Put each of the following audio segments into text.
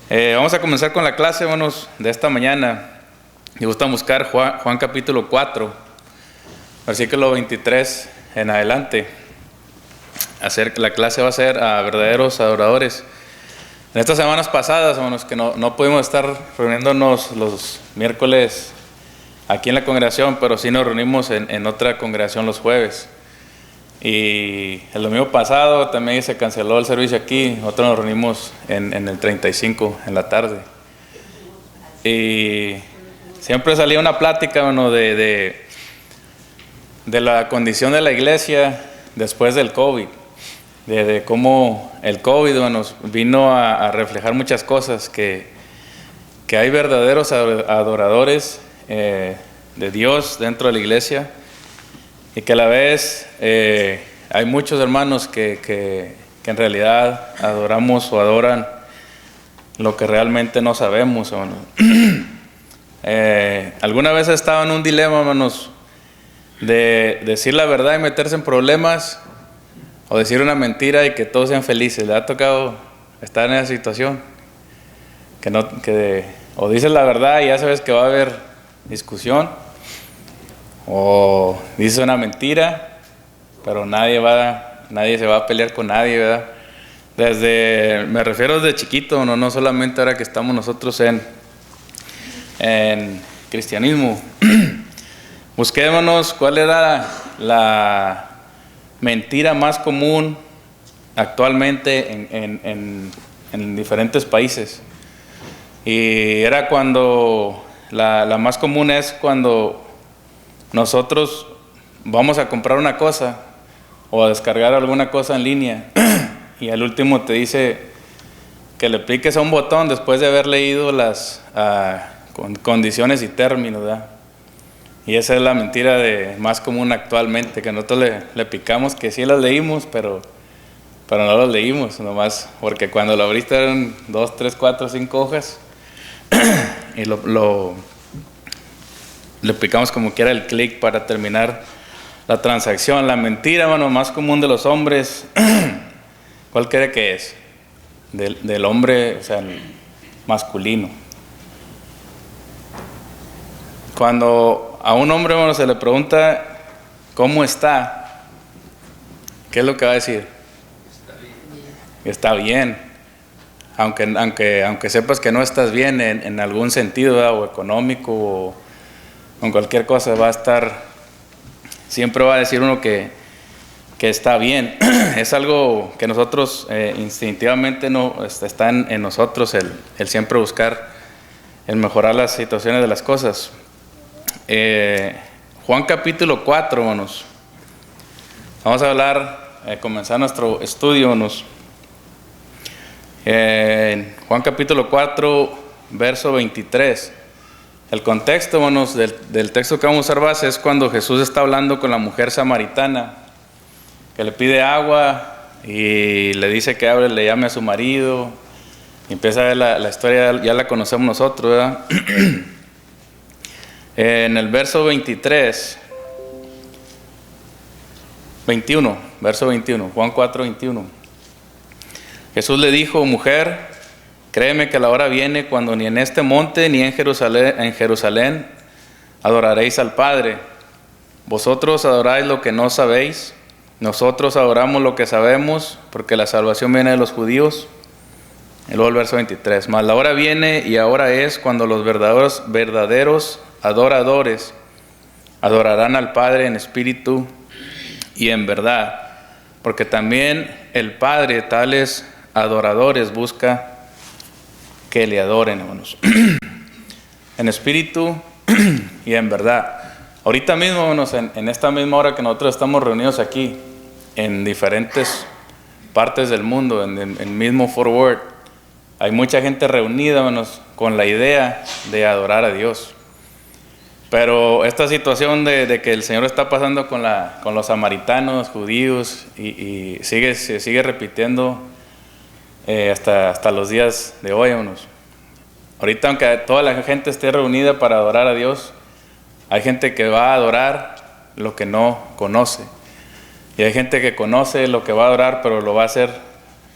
Vamos a comenzar con la clase, hermanos, de esta mañana. Me gusta buscar Juan capítulo 4, versículo 23 en adelante. La clase va a ser a verdaderos adoradores. En estas semanas pasadas, hermanos, que no pudimos estar reuniéndonos los miércoles aquí en la congregación, pero sí nos reunimos en otra congregación los jueves. Y el domingo pasado también se canceló el servicio aquí, nosotros nos reunimos en el 35 en la tarde. Y siempre salía una plática, bueno, de la condición de la iglesia después del COVID, de cómo el COVID, bueno, vino a reflejar muchas cosas, que hay verdaderos adoradores de Dios dentro de la iglesia, y que a la vez hay muchos hermanos que en realidad adoramos o adoran lo que realmente no sabemos, hermanos. ¿Alguna vez estaba en un dilema, hermanos, de decir la verdad y meterse en problemas, o decir una mentira y que todos sean felices? ¿Le ha tocado estar en esa situación? O dices la verdad y ya sabes que va a haber discusión, o dices una mentira, pero nadie se va a pelear con nadie, ¿verdad? Me refiero desde chiquito, no solamente ahora que estamos nosotros en cristianismo. Busquémonos cuál era la mentira más común actualmente en diferentes países. Y era cuando la más común es cuando nosotros vamos a comprar una cosa o a descargar alguna cosa en línea y al último te dice que le piques a un botón después de haber leído las condiciones y términos, ¿verdad? Y esa es la mentira más común actualmente, que nosotros le picamos que sí las leímos, pero no las leímos, nomás porque cuando lo abriste eran 2, 3, 4, 5 hojas y le picamos como quiera el clic para terminar la transacción. La mentira, hermano, más común de los hombres, ¿cuál cree que es? Del hombre, o sea, el masculino. Cuando a un hombre, hermano, se le pregunta ¿cómo está?, ¿qué es lo que va a decir? Está bien. Aunque sepas que no estás bien en algún sentido, ¿verdad? O económico o con cualquier cosa, siempre va a decir uno que está bien. Es algo que nosotros instintivamente está en nosotros, el siempre buscar el mejorar las situaciones de las cosas. Juan capítulo 4, hermanos. Vamos a hablar, comenzar nuestro estudio, hermanos. En Juan capítulo 4, verso 23. El contexto, hermanos, del texto que vamos a usar base es cuando Jesús está hablando con la mujer samaritana, que le pide agua y le dice que le llame a su marido. Y empieza la historia, ya la conocemos nosotros, ¿verdad? En el verso 21, Juan 4, 21. Jesús le dijo: mujer, créeme que la hora viene cuando ni en este monte ni en Jerusalén adoraréis al Padre. Vosotros adoráis lo que no sabéis, nosotros adoramos lo que sabemos, porque la salvación viene de los judíos. Y luego el verso 23. Mas la hora viene y ahora es cuando los verdaderos adoradores adorarán al Padre en espíritu y en verdad, porque también el Padre tales adoradores busca que le adoren, hermanos, en espíritu y en verdad. Ahorita mismo, hermanos, en esta misma hora que nosotros estamos reunidos aquí, en diferentes partes del mundo, en el mismo Fort Worth, hay mucha gente reunida, hermanos, con la idea de adorar a Dios. Pero esta situación de que el Señor está pasando con los samaritanos, judíos, y se sigue repitiendo hasta los días de hoy, hermanos. Ahorita, aunque toda la gente esté reunida para adorar a Dios, hay gente que va a adorar lo que no conoce. Y hay gente que conoce lo que va a adorar, pero lo va a hacer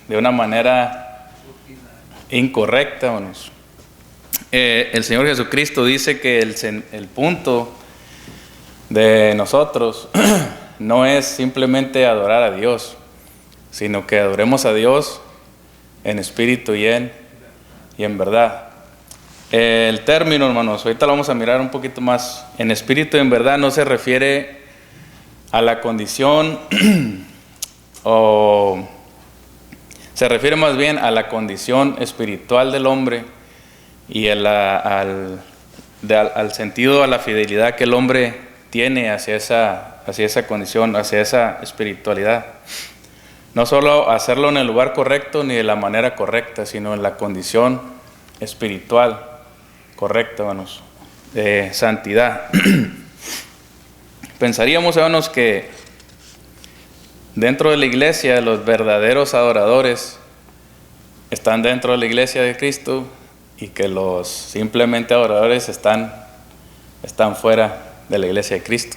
de una manera incorrecta, hermanos. El Señor Jesucristo dice que el punto de nosotros no es simplemente adorar a Dios, sino que adoremos a Dios en espíritu y en verdad. El término, hermanos, ahorita lo vamos a mirar un poquito más. En espíritu y en verdad no se refiere a la condición o se refiere más bien a la condición espiritual del hombre y al sentido, a la fidelidad que el hombre tiene hacia esa condición, hacia esa espiritualidad. No solo hacerlo en el lugar correcto ni de la manera correcta, sino en la condición espiritual correcta, hermanos, de santidad. Pensaríamos, hermanos, que dentro de la iglesia los verdaderos adoradores están dentro de la iglesia de Cristo y que los simplemente adoradores están fuera de la iglesia de Cristo.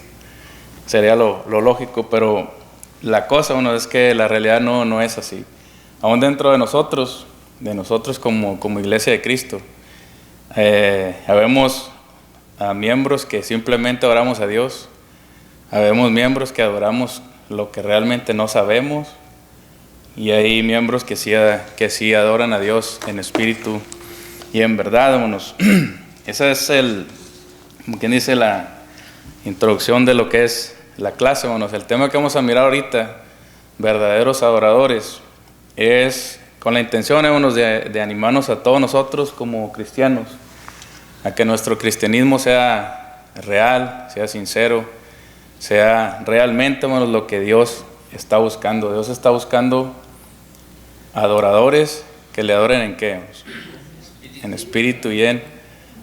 Sería lo lógico, pero la cosa, bueno, es que la realidad no es así. Aún dentro de nosotros como iglesia de Cristo, habemos miembros que simplemente adoramos a Dios, habemos miembros que adoramos lo que realmente no sabemos, y hay miembros que sí adoran a Dios en espíritu y en verdad, hermanos. Esa es como quien dice, la introducción de lo que es la clase, hermanos. El tema que vamos a mirar ahorita, verdaderos adoradores, es con la intención, hermanos, de animarnos a todos nosotros como cristianos, a que nuestro cristianismo sea real, sea sincero, sea realmente, hermanos, lo que Dios está buscando. Dios está buscando adoradores que le adoren ¿en qué, hermanos? En espíritu y en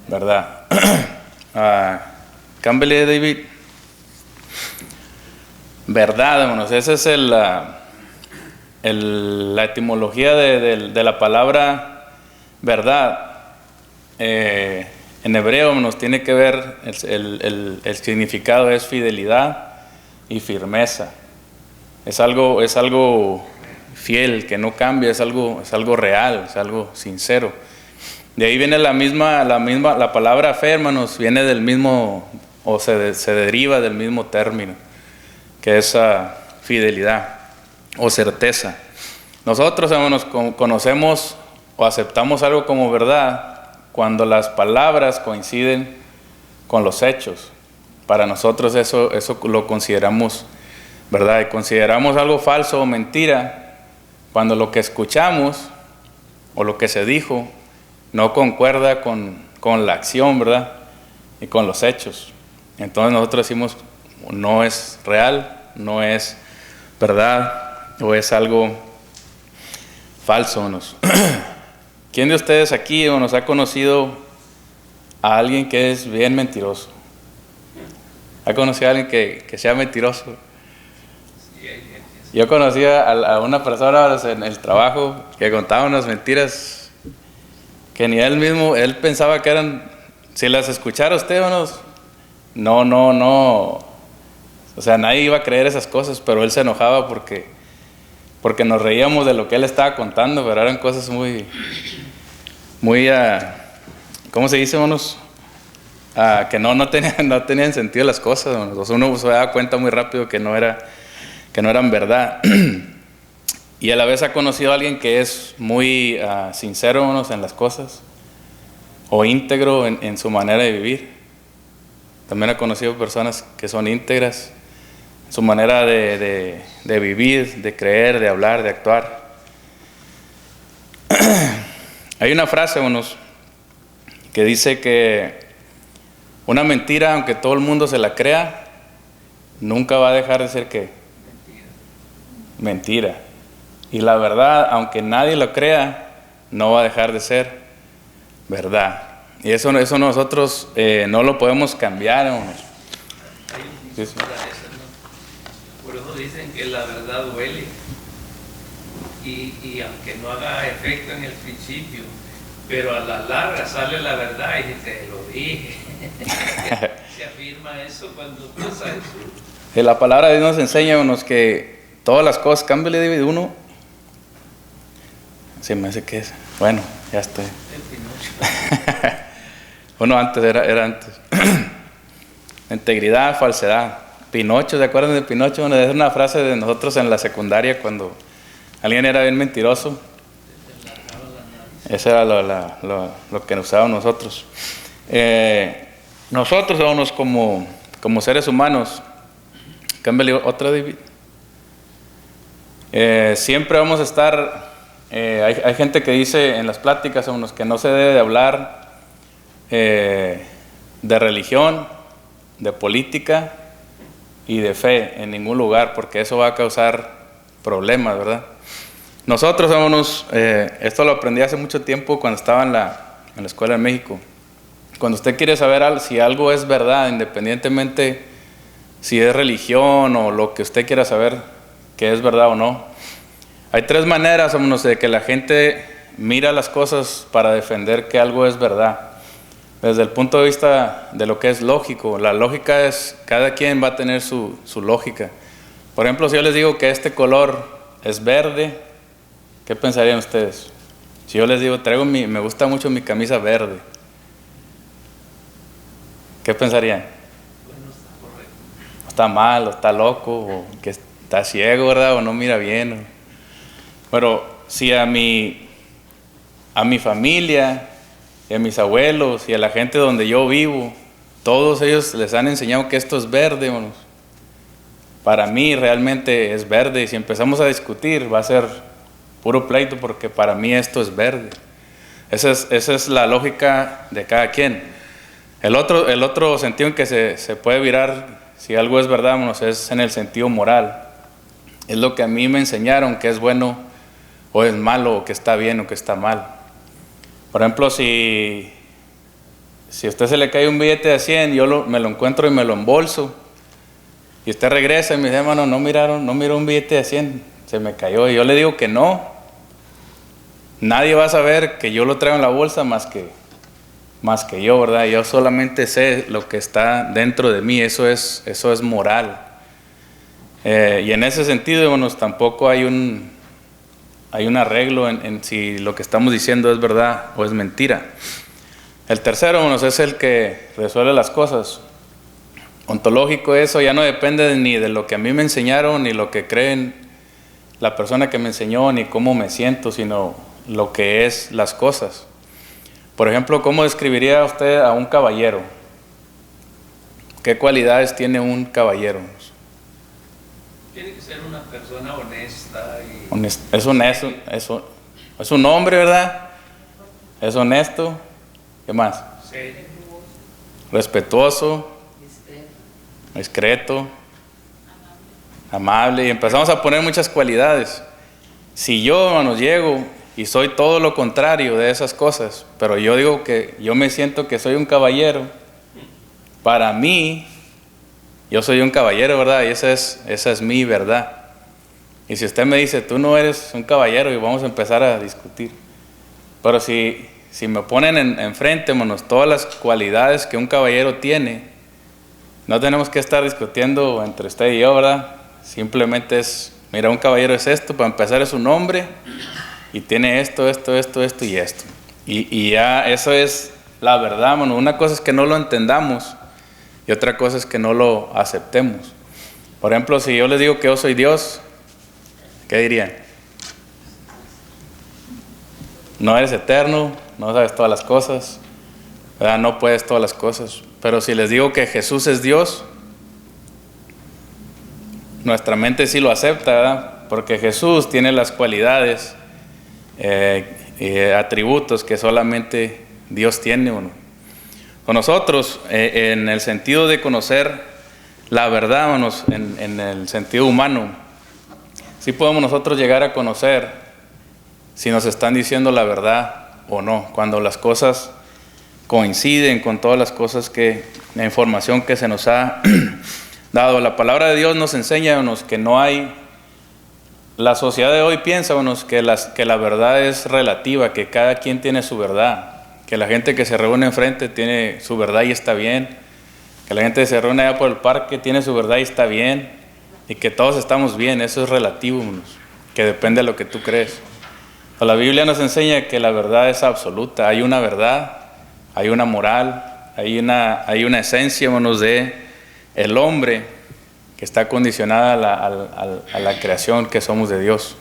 verdad. Cámbiale, David. Verdad, hermanos. Esa es la etimología de la palabra verdad. En hebreo, hermanos, tiene que ver, el significado es fidelidad y firmeza. Es algo fiel, que no cambia, es algo real, es algo sincero. De ahí viene la palabra fe, hermanos, viene del mismo, o se deriva del mismo término, que es fidelidad o certeza. Nosotros, hermanos, conocemos o aceptamos algo como verdad cuando las palabras coinciden con los hechos. Para nosotros eso lo consideramos verdad, y consideramos algo falso o mentira cuando lo que escuchamos o lo que se dijo no concuerda con la acción, ¿verdad? Y con los hechos. Entonces nosotros decimos, no es real, no es verdad, o es algo falso, hermanos. ¿Quién de ustedes aquí nos ha conocido a alguien que es bien mentiroso? ¿Ha conocido a alguien que sea mentiroso? Yo conocí a una persona en el trabajo que contaba unas mentiras que ni él pensaba que eran, si las escuchara usted, hermanos, no, o sea, nadie iba a creer esas cosas, pero él se enojaba porque nos reíamos de lo que él estaba contando, pero eran cosas muy, ¿cómo se dice, hermanos? Que no tenían sentido las cosas, hermanos. O sea, uno se daba cuenta muy rápido que no eran verdad. Y a la vez ha conocido a alguien que es muy sincero, hermanos, en las cosas, o íntegro en su manera de vivir. También ha conocido personas que son íntegras en su manera de vivir, de creer, de hablar, de actuar. Hay una frase, hermanos, que dice que una mentira, aunque todo el mundo se la crea, nunca va a dejar de ser ¿qué? Mentira. Y la verdad, aunque nadie lo crea, no va a dejar de ser verdad. Y eso nosotros no lo podemos cambiar, hermanos. Hay un para eso, ¿no? Por eso dicen que la verdad duele. Y aunque no haga efecto en el principio, pero a la larga sale la verdad y te lo dije. Se afirma eso cuando pasa eso. La palabra de Dios nos enseña, hermanos, que todas las cosas, cámbiale de uno. Se me hace que es. Bueno, Ya estoy. El Pinocho. Bueno, antes era antes. Integridad, falsedad. Pinocho, ¿se acuerdan de Pinocho? Bueno, es una frase de nosotros en la secundaria cuando alguien era bien mentiroso. Eso era lo que usábamos nosotros. Nosotros somos como seres humanos. Cámbiale otra, David. Siempre vamos a estar. Hay gente que dice en las pláticas que no se debe de hablar de religión, de política y de fe en ningún lugar, porque eso va a causar problemas, ¿verdad? Nosotros somos, esto lo aprendí hace mucho tiempo cuando estaba en la escuela en México. Cuando usted quiere saber si algo es verdad, independientemente si es religión o lo que usted quiera saber que es verdad o no, hay tres maneras de que la gente mira las cosas para defender que algo es verdad. Desde el punto de vista de lo que es lógico, la lógica es, cada quien va a tener su lógica. Por ejemplo, si yo les digo que este color es verde, ¿qué pensarían ustedes? Si yo les digo, me gusta mucho mi camisa verde, ¿qué pensarían? Bueno, está correcto. Está mal, o está loco, o que está ciego, ¿verdad? O no mira bien. Pero si a mi familia y a mis abuelos y a la gente donde yo vivo, todos ellos les han enseñado que esto es verde, hermanos. Para mí realmente es verde, y si empezamos a discutir va a ser puro pleito, porque para mí esto es verde. Esa es la lógica de cada quien. El otro sentido en que se puede virar si algo es verdad, hermanos, es en el sentido moral. Es lo que a mí me enseñaron que es bueno o es malo, o que está bien o que está mal. Por ejemplo, si a usted se le cae un billete de 100, yo me lo encuentro y me lo embolso, y usted regresa y me dice, hermano, no miró un billete de 100, se me cayó, y yo le digo que no. Nadie va a saber que yo lo traigo en la bolsa más que yo, ¿verdad? Yo solamente sé lo que está dentro de mí, eso es moral. Y en ese sentido, hermanos, tampoco hay un arreglo en si lo que estamos diciendo es verdad o es mentira. El tercero, hermanos, es el que resuelve las cosas. Ontológico, eso ya no depende ni de lo que a mí me enseñaron, ni lo que creen la persona que me enseñó, ni cómo me siento, sino lo que es las cosas. Por ejemplo, ¿cómo describiría usted a un caballero? ¿Qué cualidades tiene un caballero? Tiene que ser una persona honesta y... Es honesto, es un hombre, ¿verdad? Es honesto. ¿Qué más? serio, Respetuoso, discreto, amable. Y empezamos a poner muchas cualidades. Si yo, hermanos, llego y soy todo lo contrario de esas cosas, pero yo digo que yo me siento que soy un caballero, para mí, yo soy un caballero, ¿verdad? Y esa es mi verdad. Y si usted me dice, tú no eres un caballero, y vamos a empezar a discutir. Pero si me ponen enfrente, hermanos, todas las cualidades que un caballero tiene, no tenemos que estar discutiendo entre usted y yo, ¿verdad? Simplemente es, mira, un caballero es esto, para empezar es un hombre, y tiene esto y esto. Y ya eso es la verdad, hermano. Una cosa es que no lo entendamos, y otra cosa es que no lo aceptemos. Por ejemplo, si yo les digo que yo soy Dios, ¿qué dirían? No eres eterno, no sabes todas las cosas, ¿verdad? No puedes todas las cosas. Pero si les digo que Jesús es Dios, nuestra mente sí lo acepta, ¿verdad? Porque Jesús tiene las cualidades, atributos que solamente Dios tiene, ¿no? Con nosotros, en el sentido de conocer la verdad, hermanos, en el sentido humano, sí podemos nosotros llegar a conocer si nos están diciendo la verdad o no, cuando las cosas coinciden con todas las cosas la información que se nos ha dado. La palabra de Dios nos enseña, hermanos, que no hay, la sociedad de hoy piensa, hermanos, que la verdad es relativa, que cada quien tiene su verdad, que la gente que se reúne enfrente tiene su verdad y está bien, que la gente que se reúne allá por el parque tiene su verdad y está bien, y que todos estamos bien. Eso es relativo, hermanos, que depende de lo que tú crees. La Biblia nos enseña que la verdad es absoluta. Hay una verdad, hay una moral, hay una esencia, hermanos, de el hombre que está condicionada a la creación que somos de Dios.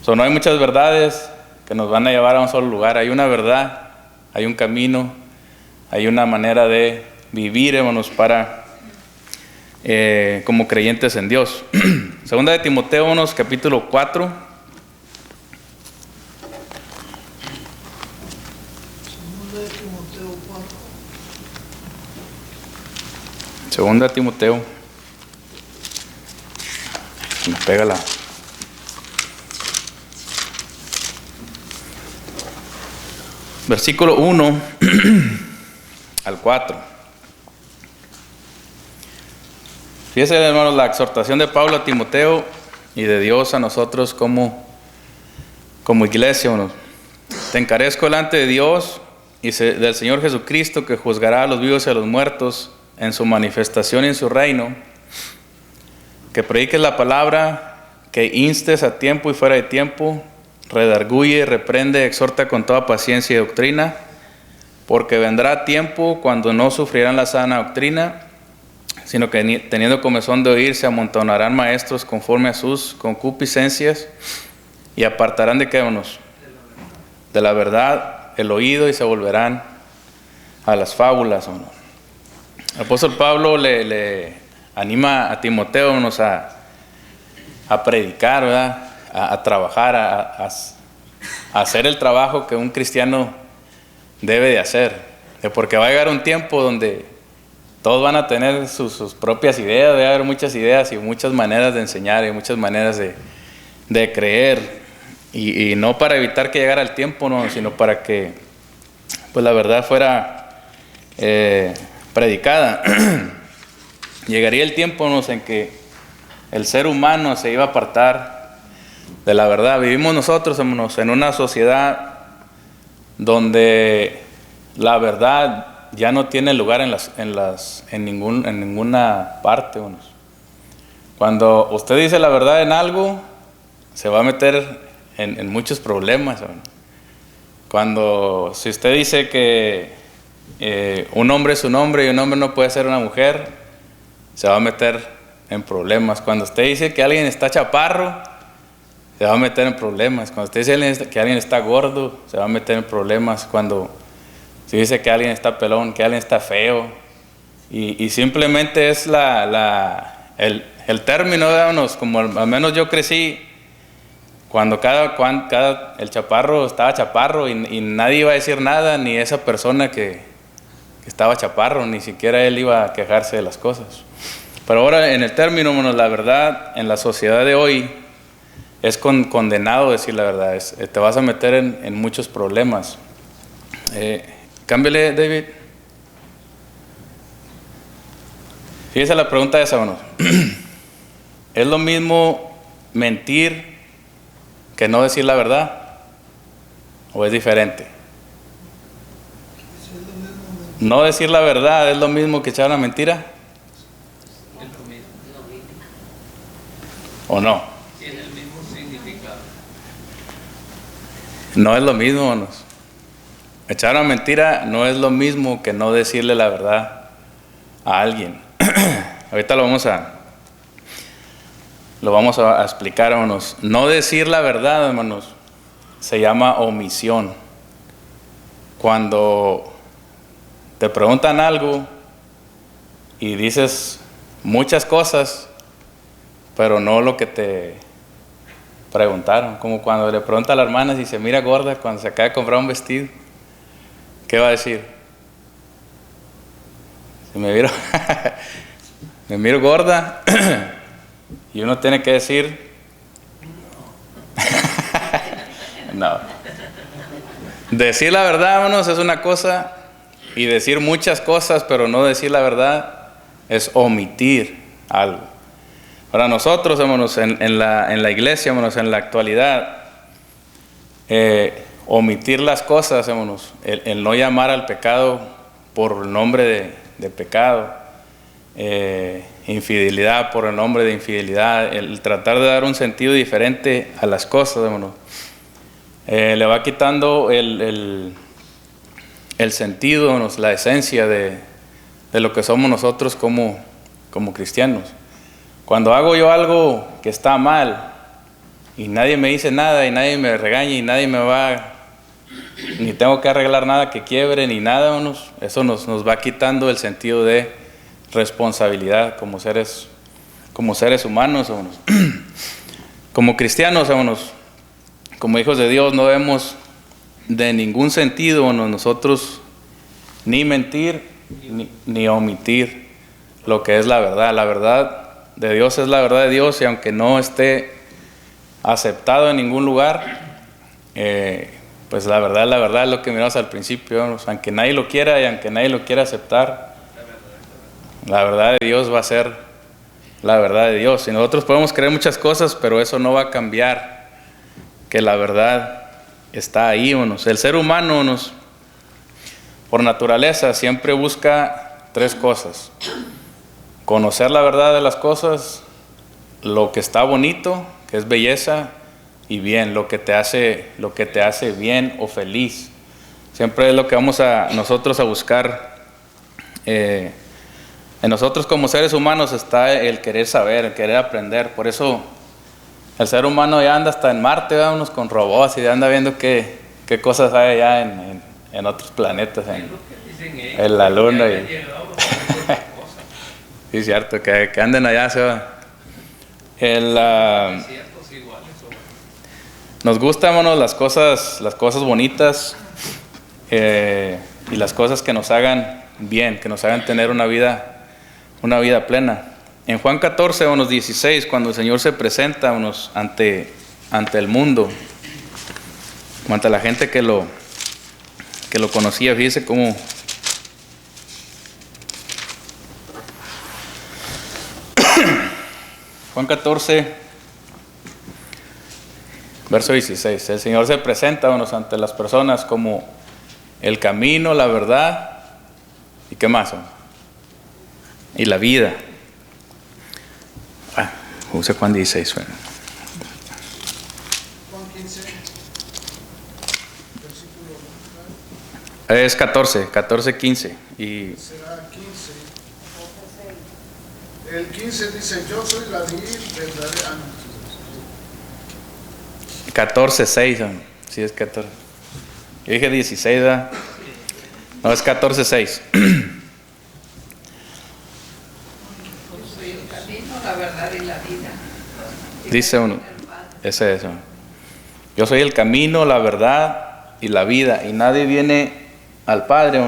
No hay muchas verdades que nos van a llevar a un solo lugar. Hay una verdad, hay un camino, hay una manera de vivir, hermanos, como creyentes en Dios. Segunda de Timoteo, hermanos, capítulo 4. Segunda de Timoteo. Me pega la... Versículo 1 al 4. Fíjense, hermanos, la exhortación de Pablo a Timoteo y de Dios a nosotros como iglesia, hermanos. Te encarezco delante de Dios y del Señor Jesucristo, que juzgará a los vivos y a los muertos en su manifestación y en su reino, que prediques la palabra, que instes a tiempo y fuera de tiempo, redarguye, reprende, exhorta con toda paciencia y doctrina, porque vendrá tiempo cuando no sufrirán la sana doctrina, sino que teniendo comezón de oír, se amontonarán maestros conforme a sus concupiscencias, y apartarán de qué, hermanos, de la verdad el oído, y se volverán a las fábulas, hermanos. El apóstol Pablo le anima a Timoteo, hermanos, a predicar, ¿verdad? A trabajar, a hacer el trabajo que un cristiano debe de hacer. Porque va a llegar un tiempo donde todos van a tener sus propias ideas, va a haber muchas ideas y muchas maneras de enseñar y muchas maneras de creer. Y no para evitar que llegara el tiempo, no, sino para que pues la verdad fuera predicada. Llegaría el tiempo, ¿no?, en que el ser humano se iba a apartar de la verdad. Vivimos nosotros, hermanos, en una sociedad donde la verdad ya no tiene lugar en ninguna parte, hermanos. Cuando usted dice la verdad en algo, se va a meter en muchos problemas, hermanos. Si usted dice que un hombre es un hombre y un hombre no puede ser una mujer, se va a meter en problemas. Cuando usted dice que alguien está chaparro, se va a meter en problemas. Cuando usted dice que alguien está gordo, se va a meter en problemas. Si dice que alguien está pelón, que alguien está feo, y simplemente es el término, digamos, como al menos yo crecí, cuando el chaparro estaba chaparro y nadie iba a decir nada, ni esa persona que estaba chaparro, ni siquiera él iba a quejarse de las cosas. Pero ahora en el término, bueno, la verdad, en la sociedad de hoy, es condenado decir la verdad. Te vas a meter en muchos problemas. Cámbiale, David. Fíjese la pregunta esa, bueno. ¿Es lo mismo mentir que no decir la verdad? ¿O es diferente? ¿No decir la verdad es lo mismo que echar una mentira? ¿O no? Tiene el mismo significado. No es lo mismo, hermanos. Echar una mentira no es lo mismo que no decirle la verdad a alguien. Ahorita lo vamos a explicar, hermanos. No decir la verdad, hermanos, se llama omisión. Cuando te preguntan algo y dices muchas cosas, pero no lo que te preguntaron. Como cuando le pregunta a la hermana si se mira gorda cuando se acaba de comprar un vestido. ¿Qué va a decir? Si me miro gorda, y uno tiene que decir no. Decir la verdad, hermanos, es una cosa, y decir muchas cosas pero no decir la verdad es omitir algo. Para nosotros, hermanos, en la iglesia, hermanos, en la actualidad, omitir las cosas, hermanos, el no llamar al pecado por el nombre de pecado, infidelidad por el nombre de infidelidad, el tratar de dar un sentido diferente a las cosas, hermanos, le va quitando el sentido, la esencia de lo que somos nosotros como cristianos. Cuando hago yo algo que está mal y nadie me dice nada y nadie me regaña y nadie me va, ni tengo que arreglar nada que quiebre ni nada, eso nos va quitando el sentido de responsabilidad como seres humanos, como cristianos, como hijos de Dios. No debemos de ningún sentido nosotros ni mentir ni omitir lo que es la verdad. La verdad de Dios es la verdad de Dios, y aunque no esté aceptado en ningún lugar, pues la verdad es lo que miramos al principio, aunque nadie lo quiera y aunque nadie lo quiera aceptar, la verdad de Dios va a ser la verdad de Dios. Y nosotros podemos creer muchas cosas, pero eso no va a cambiar que la verdad está ahí. El ser humano por naturaleza siempre busca tres cosas: conocer la verdad de las cosas, lo que está bonito, que es belleza, y bien, lo que te hace bien o feliz. Siempre es lo que vamos nosotros a buscar. En nosotros como seres humanos está el querer saber, el querer aprender. Por eso el ser humano ya anda hasta en Marte, vámonos con robots, y ya anda viendo qué cosas hay allá en otros planetas, en la luna. Sí, cierto, que anden allá, se va. Nos gustan, las cosas bonitas, y las cosas que nos hagan bien, que nos hagan tener una vida plena. En Juan 14, 16, cuando el Señor se presenta ante el mundo, ante la gente que lo conocía, fíjese cómo Juan 14, verso 16, el Señor se presenta ante las personas como el camino, la verdad, ¿y qué más? Y la vida. Use Juan 16. Juan 15, versículo. Es 14, 15. Y Será 15. El 15 dice: yo soy la vid verdadera. 14, 6. Sí, es 14. Yo dije 16, ¿verdad? No, es 14, 6. La verdad y la vida. Dice ese es eso. Yo soy el camino, la verdad y la vida, y nadie viene al Padre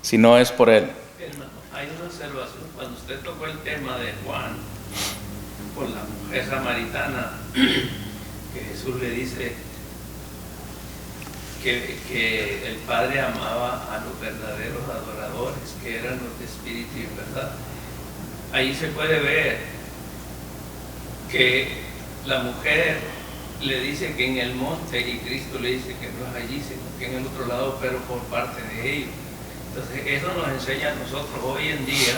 si no es por Él. Hermano, hay una observación. Cuando usted tocó el tema de Juan por la mujer samaritana, que Jesús le dice que el Padre amaba a los verdaderos adoradores, que eran los de espíritu y verdad. Ahí se puede ver que la mujer le dice que en el monte, y Cristo le dice que no es allí, sino que en el otro lado, pero por parte de ellos. Entonces eso nos enseña a nosotros hoy en día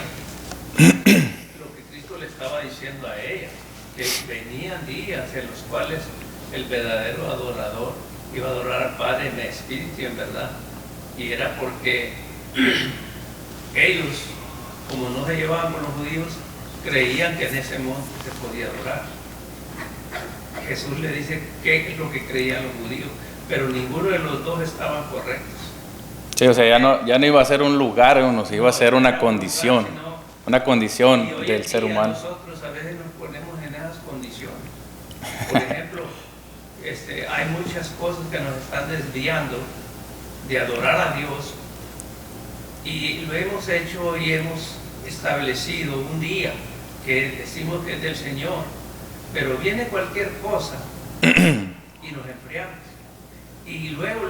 lo que Cristo le estaba diciendo a ella, que venían días en los cuales el verdadero adorador iba a adorar al Padre en espíritu y en verdad, y era porque ellos, como no se llevaban con los judíos, creían que en ese monte se podía adorar. Jesús le dice qué es lo que creían los judíos, pero ninguno de los dos estaban correctos. Sí, o sea, ya no iba a ser un lugar, iba a ser una condición del ser humano. Nosotros a veces nos ponemos en esas condiciones. Por ejemplo, hay muchas cosas que nos están desviando de adorar a Dios, y lo hemos hecho y hemos establecido un día que decimos que es del Señor, pero viene cualquier cosa y nos enfriamos, y luego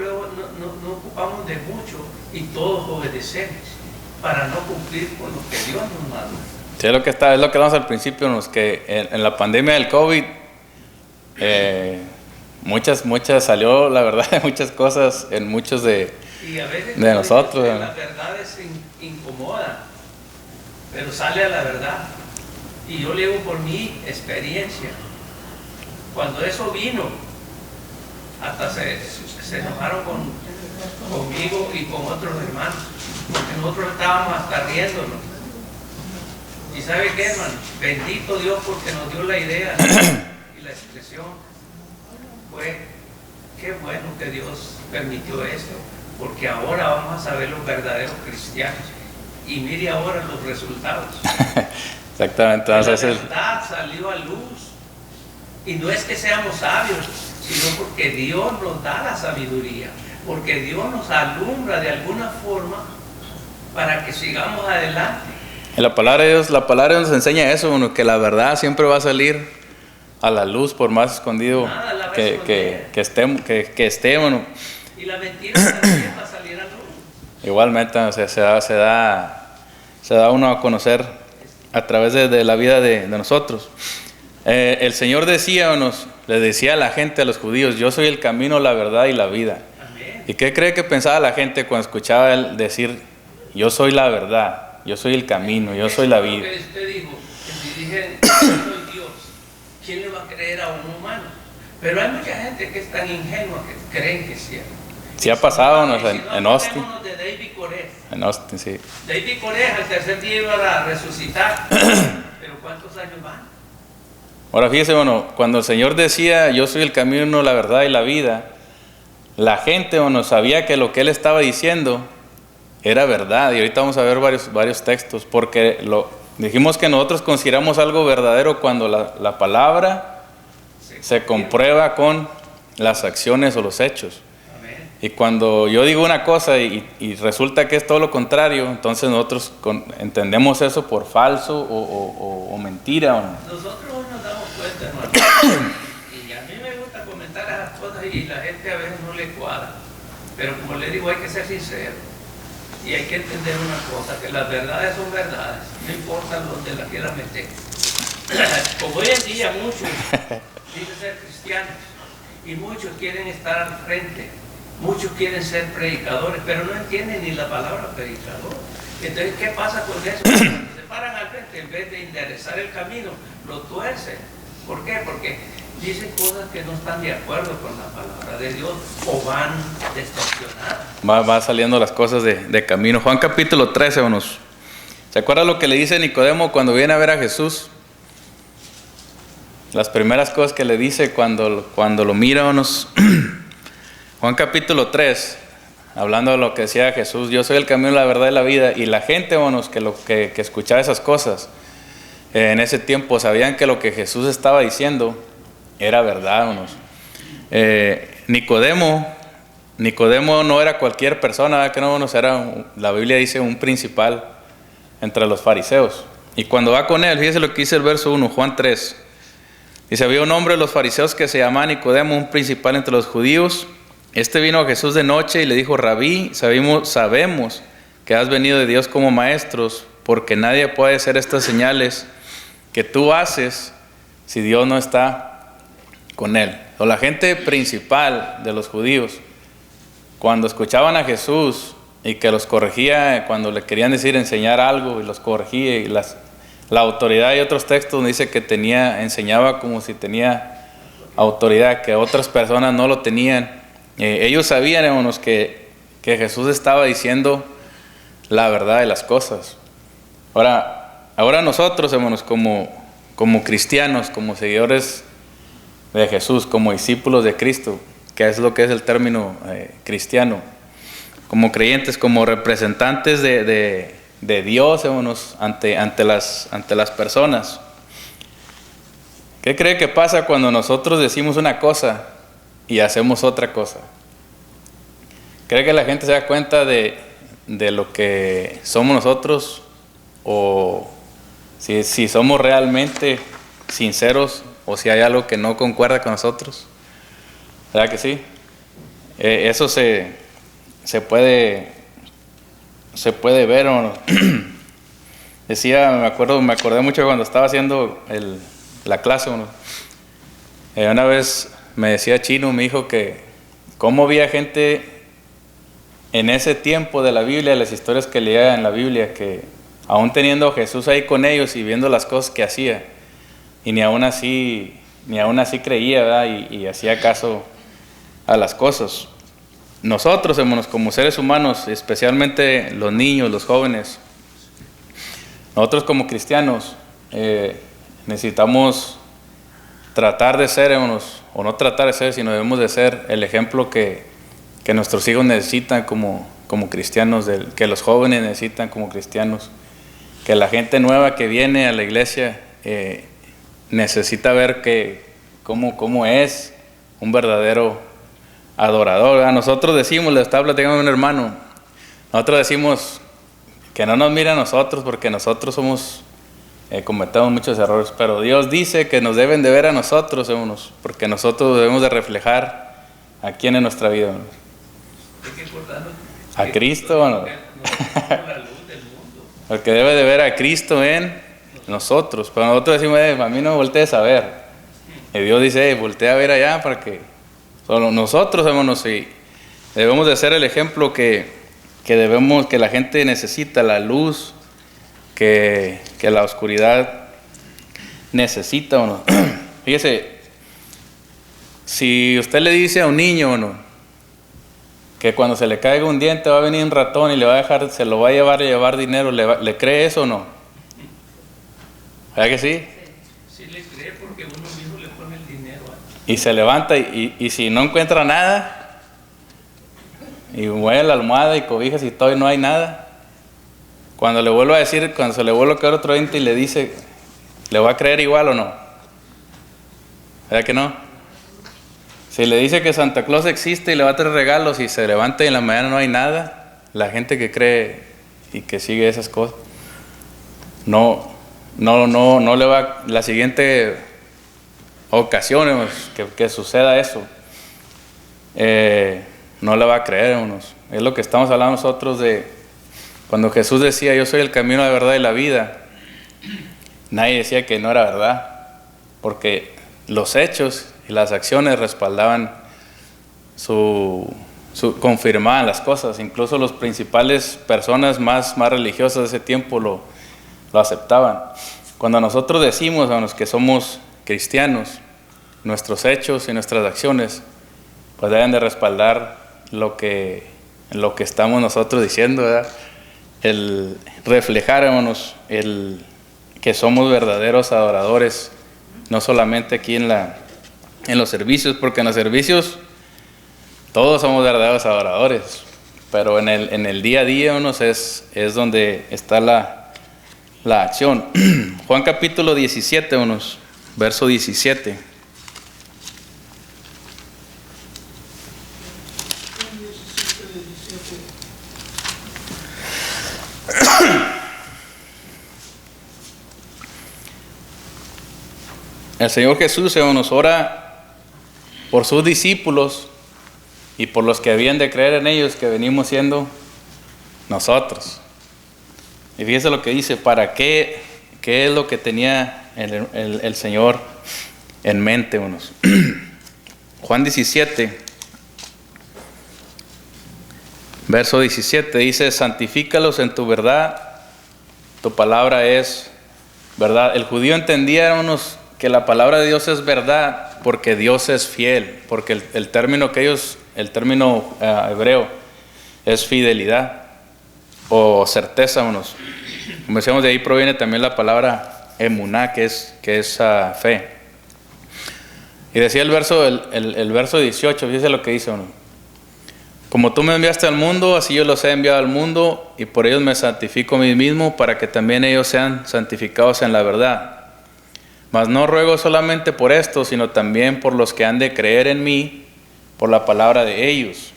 no ocupamos de mucho y todos obedecemos para no cumplir con lo que Dios nos manda. Sí, es lo que hablamos al principio, que en la pandemia del COVID muchas salió la verdad, muchas cosas en muchos de nosotros. La verdad es incomoda, pero sale a la verdad. Y yo le digo por mi experiencia, cuando eso vino, hasta se enojaron conmigo y con otros hermanos, porque nosotros estábamos hasta riéndonos. ¿Y sabe qué, hermano? Bendito Dios porque nos dio la idea y la expresión. Fue, qué bueno que Dios permitió esto, porque ahora vamos a saber los verdaderos cristianos. Y mire ahora los resultados. Exactamente. La verdad salió a luz. Y no es que seamos sabios, sino porque Dios nos da la sabiduría, porque Dios nos alumbra de alguna forma para que sigamos adelante. En la palabra de Dios nos enseña eso, bueno, que la verdad siempre va a salir a la luz por más escondido que esté, bueno. Y la mentira también va a salir a luz. Igualmente, o sea, se da uno a conocer a través de la vida de nosotros. El Señor le decía a la gente, a los judíos, yo soy el camino, la verdad y la vida. Amén. ¿Y qué cree que pensaba la gente cuando escuchaba él decir, yo soy la verdad, yo soy el camino, yo soy la vida? Porque usted dijo, que si dije, yo soy Dios, ¿quién le va a creer a un humano? Pero hay mucha gente que es tan ingenua que creen que es cierto. Sí ha pasado en Austin. De David Koresh. En Austin, sí. David Koresh al tercer día iba a resucitar. Pero ¿cuántos años van? Ahora fíjese, bueno, cuando el Señor decía, yo soy el camino, la verdad y la vida, la gente, bueno, sabía que lo que Él estaba diciendo era verdad. Y ahorita vamos a ver varios textos, porque dijimos que nosotros consideramos algo verdadero cuando la palabra se comprueba con las acciones o los hechos. Y cuando yo digo una cosa y resulta que es todo lo contrario, entonces nosotros entendemos eso por falso o mentira. ¿O no? Nosotros hoy nos damos cuenta, hermano. Y a mí me gusta comentar esas cosas y la gente a veces no le cuadra. Pero como le digo, hay que ser sincero. Y hay que entender una cosa, que las verdades son verdades. No importa dónde las quieras meter. Como hoy en día muchos dicen ser cristianos y muchos quieren estar al frente. Muchos quieren ser predicadores, pero no entienden ni la palabra predicador. Entonces, ¿qué pasa con eso? Se paran al frente, en vez de enderezar el camino, lo tuercen. ¿Por qué? Porque dicen cosas que no están de acuerdo con la palabra de Dios o van distorsionadas. Va saliendo las cosas de camino. Juan capítulo 13, hermanos. ¿Se acuerda lo que le dice Nicodemo cuando viene a ver a Jesús? Las primeras cosas que le dice cuando lo mira, hermanos. Juan capítulo 3, hablando de lo que decía Jesús, yo soy el camino, la verdad y la vida, y la gente, hermanos, que escuchaba esas cosas, en ese tiempo sabían que lo que Jesús estaba diciendo era verdad, hermanos. Nicodemo no era cualquier persona, ¿verdad que no, hermanos? La Biblia dice un principal entre los fariseos, y cuando va con él, fíjese lo que dice el verso 1, Juan 3, dice, había un hombre de los fariseos que se llamaba Nicodemo, un principal entre los judíos. Este vino a Jesús de noche y le dijo, Rabí, sabemos que has venido de Dios como maestros, porque nadie puede hacer estas señales que tú haces si Dios no está con él. O la gente principal de los judíos, cuando escuchaban a Jesús y que los corregía, cuando le querían decir enseñar algo y los corregía, y la autoridad, y otros textos dice que enseñaba como si tenía autoridad, que otras personas no lo tenían. Ellos sabían, hermanos, que Jesús estaba diciendo la verdad de las cosas. Ahora nosotros, hermanos, como cristianos, como seguidores de Jesús, como discípulos de Cristo, que es lo que es el término cristiano, como creyentes, como representantes de Dios, hermanos, ante las personas. ¿Qué cree que pasa cuando nosotros decimos una cosa y hacemos otra cosa? ¿Cree que la gente se da cuenta de lo que somos nosotros? O si somos realmente sinceros, o si hay algo que no concuerda con nosotros. ¿Verdad que sí? Eso se puede ver, ¿o no? Decía, me acordé mucho cuando estaba haciendo la clase, ¿no? Una vez me decía Chino, me dijo que cómo había gente en ese tiempo de la Biblia, las historias que leía en la Biblia, que aún teniendo a Jesús ahí con ellos y viendo las cosas que hacía, y ni aún así creía, ¿verdad? Y hacía caso a las cosas. Nosotros, hermanos, como seres humanos, especialmente los niños, los jóvenes, nosotros como cristianos necesitamos tratar de ser, hermanos, o no tratar de ser, sino debemos de ser el ejemplo que nuestros hijos necesitan como cristianos, que los jóvenes necesitan como cristianos, que la gente nueva que viene a la iglesia necesita ver cómo es un verdadero adorador. A nosotros decimos, le estaba platicando a un hermano, nosotros decimos que no nos mira a nosotros porque nosotros cometemos muchos errores, pero Dios dice que nos deben de ver a nosotros, hermanos, porque nosotros debemos de reflejar a quién en nuestra vida, hermanos. A Cristo, hermanos. Porque debe de ver a Cristo en nosotros, pero nosotros decimos, a mí no me voltees a ver, y Dios dice, voltea a ver allá, para que solo nosotros, hermanos, y debemos de ser el ejemplo que la gente necesita, la luz que la oscuridad necesita, ¿o no? Fíjese, si usted le dice a un niño, ¿o no?, que cuando se le caiga un diente va a venir un ratón y se lo va a llevar dinero, ¿le cree eso o no? ¿Verdad que sí? Sí le cree porque uno mismo le pone el dinero. Y se levanta y si no encuentra nada, y mueve la almohada y cobijas y todo y no hay nada, cuando se le vuelve a caer otro diente y le dice, ¿le va a creer igual o no? ¿Verdad que no? Si le dice que Santa Claus existe y le va a traer regalos y se levanta y en la mañana no hay nada, la gente que cree y que sigue esas cosas, no le va, la siguiente ocasión que suceda eso, no le va a creer, hermanos. Es lo que estamos hablando nosotros de cuando Jesús decía, yo soy el camino, la verdad y la vida. Nadie decía que no era verdad, porque los hechos y las acciones respaldaban confirmaban las cosas. Incluso las principales personas más religiosas de ese tiempo lo aceptaban. Cuando nosotros decimos, hermanos, que somos cristianos, nuestros hechos y nuestras acciones pues deben de respaldar lo que estamos nosotros diciendo, ¿verdad? El reflejar, hermanos, que somos verdaderos adoradores, no solamente aquí en los servicios, porque en los servicios todos somos verdaderos adoradores, pero en el día a día, hermanos, es donde está la acción. Juan capítulo 17, hermanos, verso 17. El Señor Jesús, hermanos, ora por sus discípulos y por los que habían de creer en ellos, que venimos siendo nosotros. Y fíjense lo que dice, ¿para qué es lo que tenía el Señor en mente, hermanos? Juan 17, verso 17, dice, santifícalos en tu verdad, tu palabra es verdad. El judío entendía, hermanos, que la palabra de Dios es verdad porque Dios es fiel, porque el término hebreo es fidelidad o certeza, hermanos. Como decíamos, de ahí proviene también la palabra emuná, que es fe. Y decía el verso 18, fíjese lo que dice, hermano. Como tú me enviaste al mundo, así yo los he enviado al mundo, y por ellos me santifico a mí mismo, para que también ellos sean santificados en la verdad. Mas no ruego solamente por esto, sino también por los que han de creer en mí, por la palabra de ellos,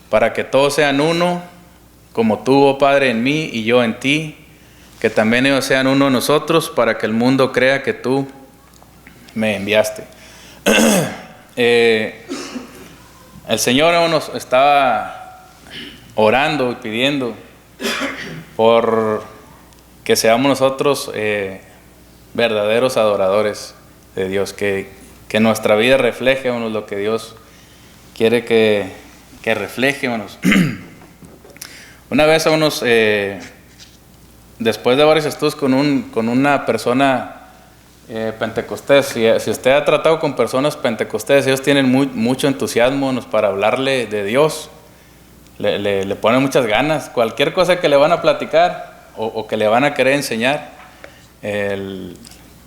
para que todos sean uno, como tú, oh Padre, en mí y yo en ti, que también ellos sean uno en nosotros, para que el mundo crea que tú me enviaste. El Señor, hermanos, estaba orando y pidiendo por que seamos nosotros verdaderos adoradores de Dios, que nuestra vida refleje, hermanos, lo que Dios quiere que refleje, hermanos. Una vez, hermanos, después de varios estudios con una persona Pentecostés. Si usted ha tratado con personas pentecostés, ellos tienen mucho entusiasmo para hablarle de Dios. Le ponen muchas ganas. Cualquier cosa que le van a platicar o que le van a querer enseñar,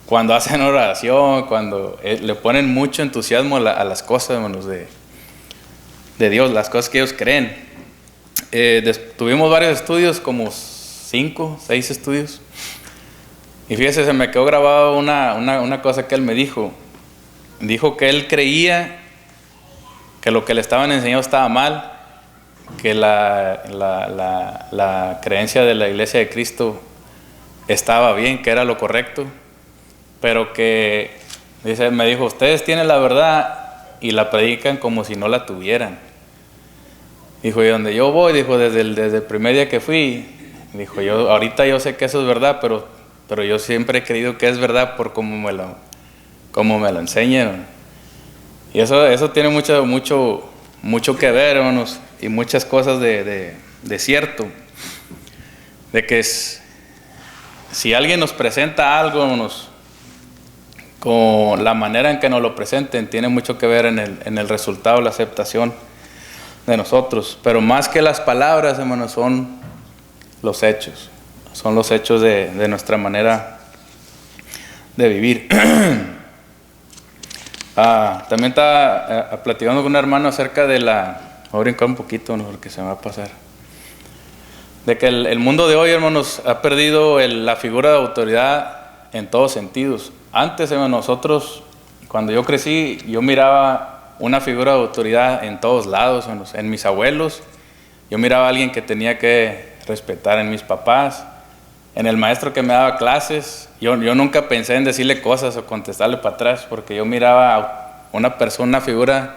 cuando hacen oración, cuando le ponen mucho entusiasmo a las cosas, hermanos, de Dios, las cosas que ellos creen. Tuvimos varios estudios, como 5, 6 estudios. Y fíjese, se me quedó grabado una cosa que él me dijo. Dijo que él creía que lo que le estaban enseñando estaba mal, que la creencia de la Iglesia de Cristo estaba bien, que era lo correcto, pero que, me dijo, ustedes tienen la verdad y la predican como si no la tuvieran. Dijo, y donde yo voy, dijo, desde el primer día que fui, dijo, ahorita yo sé que eso es verdad, pero yo siempre he creído que es verdad por cómo me lo enseñan. Y eso tiene mucho que ver, hermanos, y muchas cosas de cierto. De que si alguien nos presenta algo, hermanos, con la manera en que nos lo presenten, tiene mucho que ver en el resultado, la aceptación de nosotros. Pero más que las palabras, hermanos, son los hechos. Son los hechos de nuestra manera de vivir. También estaba platicando con un hermano acerca de voy a brincar un poquito, ¿no? Porque se me va a pasar. De que el mundo de hoy, hermanos, ha perdido la figura de autoridad en todos sentidos. Antes, nosotros, cuando yo crecí, yo miraba una figura de autoridad en todos lados, hermanos. En mis abuelos, yo miraba a alguien que tenía que respetar, en mis papás, en el maestro que me daba clases. Yo nunca pensé en decirle cosas o contestarle para atrás, porque yo miraba a una persona, una figura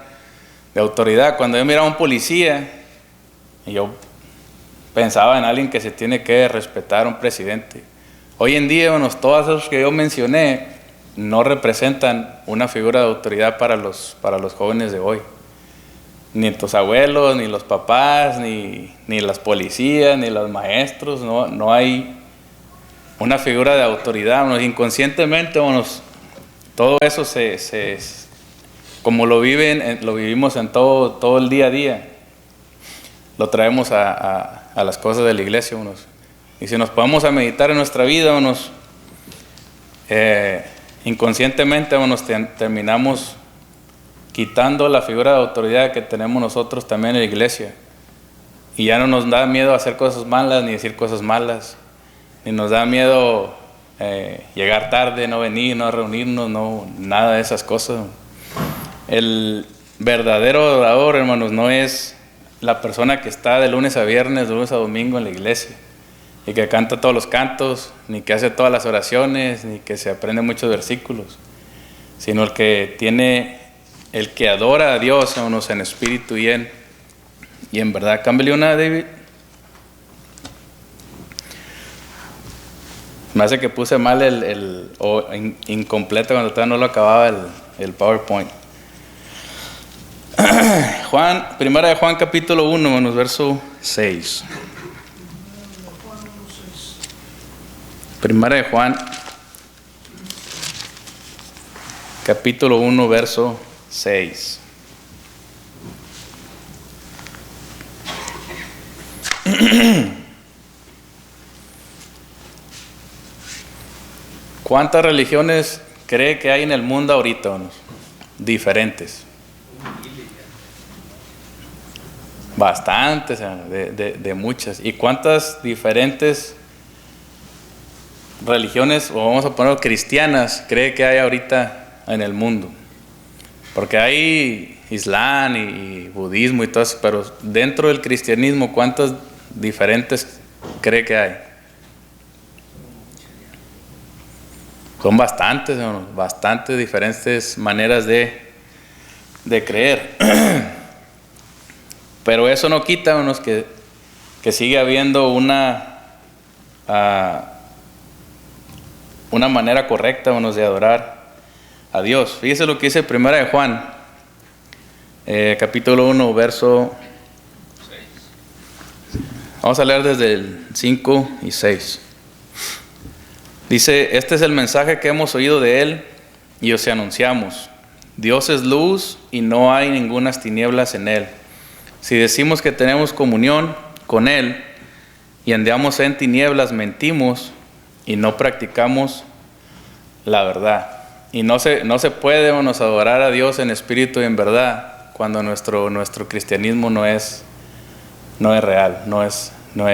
de autoridad. Cuando yo miraba a un policía, yo pensaba en alguien que se tiene que respetar, un presidente. Hoy en día, bueno, todos esos que yo mencioné no representan una figura de autoridad para los jóvenes de hoy. Ni tus abuelos, ni los papás, ni las policías, ni los maestros. No hay una figura de autoridad. Bueno, inconscientemente, bueno, todo eso como lo vivimos en todo el día a día, lo traemos a las cosas de la iglesia. Bueno, y si nos ponemos a meditar en nuestra vida, bueno, inconscientemente, bueno, terminamos quitando la figura de autoridad que tenemos nosotros también en la iglesia. Y ya no nos da miedo hacer cosas malas, ni decir cosas malas, ni nos da miedo llegar tarde, no venir, no reunirnos, no, nada de esas cosas. El verdadero adorador, hermanos, no es la persona que está de lunes a viernes, de lunes a domingo en la iglesia, y que canta todos los cantos, ni que hace todas las oraciones, ni que se aprende muchos versículos, sino el que adora a Dios, hermanos, en espíritu y en verdad. Cámbiale una, David. Me hace que puse mal incompleto cuando todavía no lo acababa el PowerPoint. Primera de Juan capítulo 1, hermanos, verso 6. Primera de Juan capítulo 1, verso 6. ¿Cuántas religiones cree que hay en el mundo ahorita, hermanos? Diferentes. Bastantes, de muchas. ¿Y cuántas diferentes religiones, o vamos a poner cristianas, cree que hay ahorita en el mundo? Porque hay Islam y budismo y todo eso, pero dentro del cristianismo, ¿cuántas diferentes cree que hay? Son bastantes, hermanos, bastantes diferentes maneras de creer. Pero eso no quita, hermanos, que sigue habiendo una manera correcta, hermanos, de adorar a Dios. Fíjese lo que dice Primera de Juan, capítulo 1, verso 6. Vamos a leer desde el 5 y 6. Dice, este es el mensaje que hemos oído de Él y os anunciamos. Dios es luz y no hay ningunas tinieblas en Él. Si decimos que tenemos comunión con Él y andamos en tinieblas, mentimos y no practicamos la verdad. Y no se puede adorar a Dios en espíritu y en verdad cuando nuestro cristianismo no es real, no es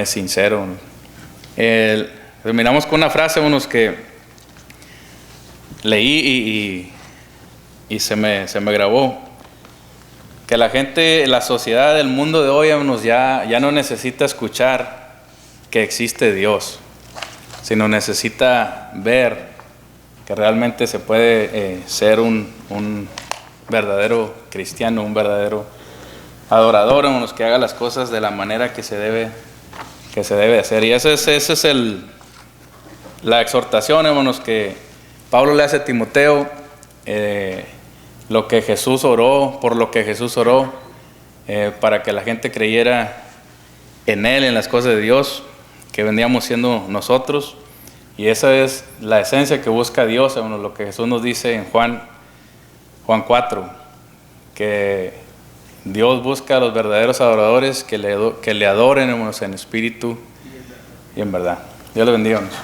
sincero. Terminamos con una frase que leí y se me grabó, que la sociedad del mundo de hoy ya no necesita escuchar que existe Dios, sino necesita ver que realmente se puede ser un verdadero cristiano, un verdadero adorador, que haga las cosas de la manera que se debe hacer. Y esa es la exhortación, hermanos, que Pablo le hace a Timoteo, lo que Jesús oró, por lo que Jesús oró, para que la gente creyera en Él, en las cosas de Dios, que vendríamos siendo nosotros. Y esa es la esencia que busca Dios, hermanos, lo que Jesús nos dice en Juan 4, que Dios busca a los verdaderos adoradores que le adoren, hermanos, en espíritu y en verdad. Dios les bendiga, hermanos.